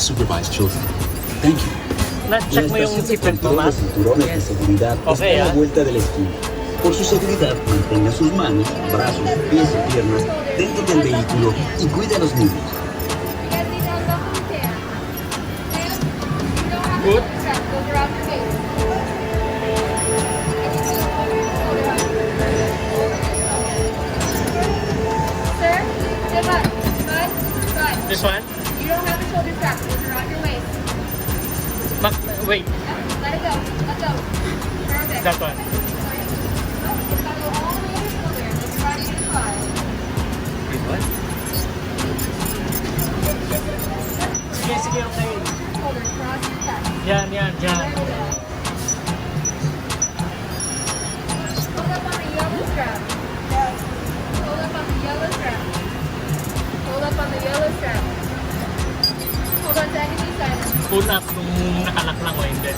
unsupervised children. Thank you. Na-check mo yung seatbelt mo, Control de Matt? cinturones de seguridad Okay, está a la vuelta de la esquina. Por su seguridad, mantenga sus manos, brazos, pies y piernas dentro del vehículo y cuide a los niños. Good. Sir, step up. Good. This one? You don't have a shoulder strap. Those are around your waist. Wait, Let it go. Let go. Perfect. that one. Oh, it's got to go all the way to your shoulder. Let's try to get it five. Wait, what? Sige, sige, okay. Shoulder cross your chest. Yan, There dyan. we go. Hold up on the yellow strap. Hold up on the yellow strap. Hold up on the yellow strap. Hold on to enemy silence. Pull up kung nakalak lang o hindi.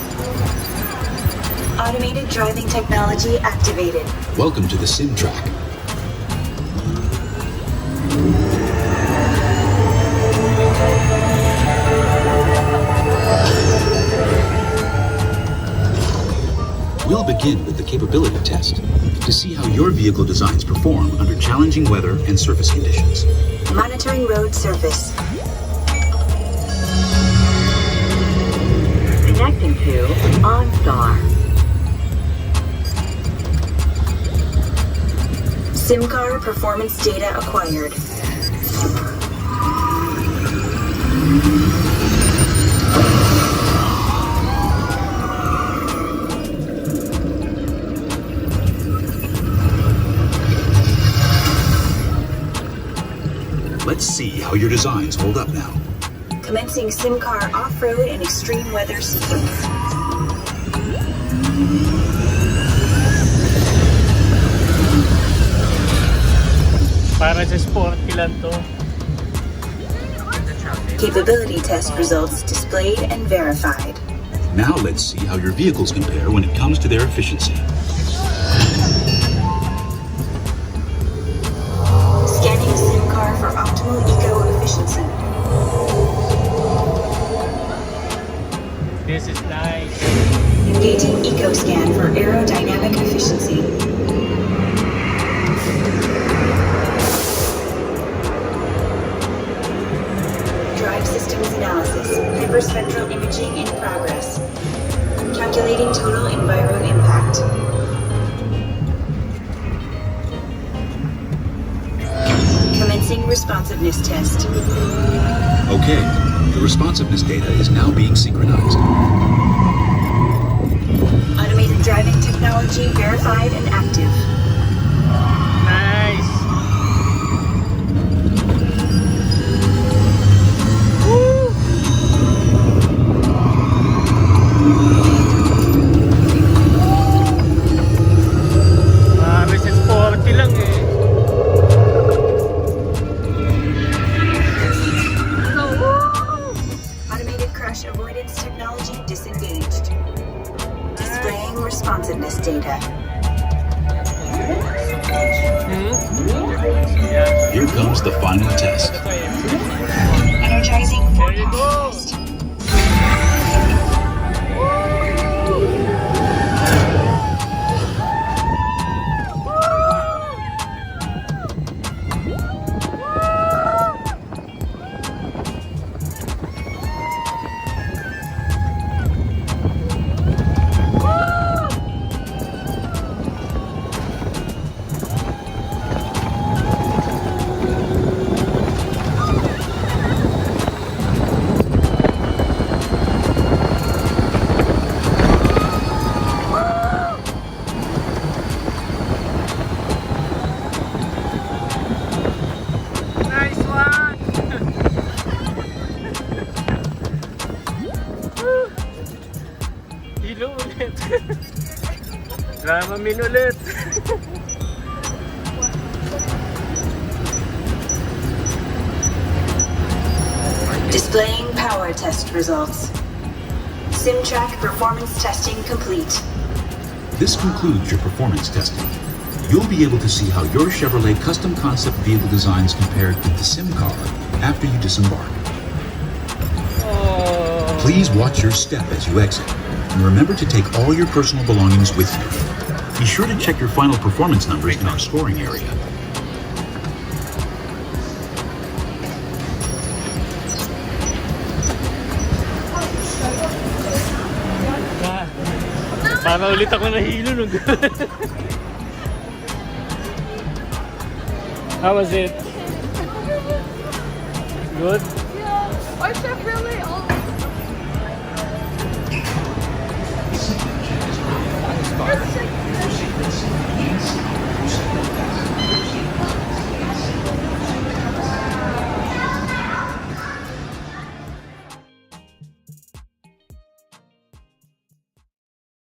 Automated driving technology activated. Welcome to the sim track. We'll begin with the capability test to see how your vehicle designs perform under challenging weather and surface conditions. Monitoring road surface. Connecting to OnStar. SIM-car performance data acquired. Let's see how your designs hold up now. Commencing SIM-car off-road and extreme weather sequence. Para sa sporty lang to. Capability test results displayed and verified. Now let's see how your vehicles compare when it comes to their efficiency. Scanning SIM-car for optimal eco-efficiency. This is nice. Engaging EcoScan for aerodynamic efficiency. Drive systems analysis. Hyperspectral imaging in progress. Calculating total enviro impact. Commencing responsiveness test. Okay, the responsiveness data is now being synchronized. Automated driving technology verified and active. Nice. Grabe, sa sporty lang eh. Automated crash avoidance technology disengaged. Displaying responsiveness data. Here comes the final test. Energizing There you go. forecast. Nice one. Hilo ulit. Drama min ulit. Displaying power test results. SimTrack performance testing complete. This concludes your performance testing. You'll be able to see how your Chevrolet custom concept vehicle designs compared with the sim car after you disembark. Oh, Please watch your step as you exit, and remember to take all your personal belongings with you. Be sure to check your final performance numbers in our scoring area. Ah, para ulit ako nahilo nung How was it? Good? Yeah. Our chef really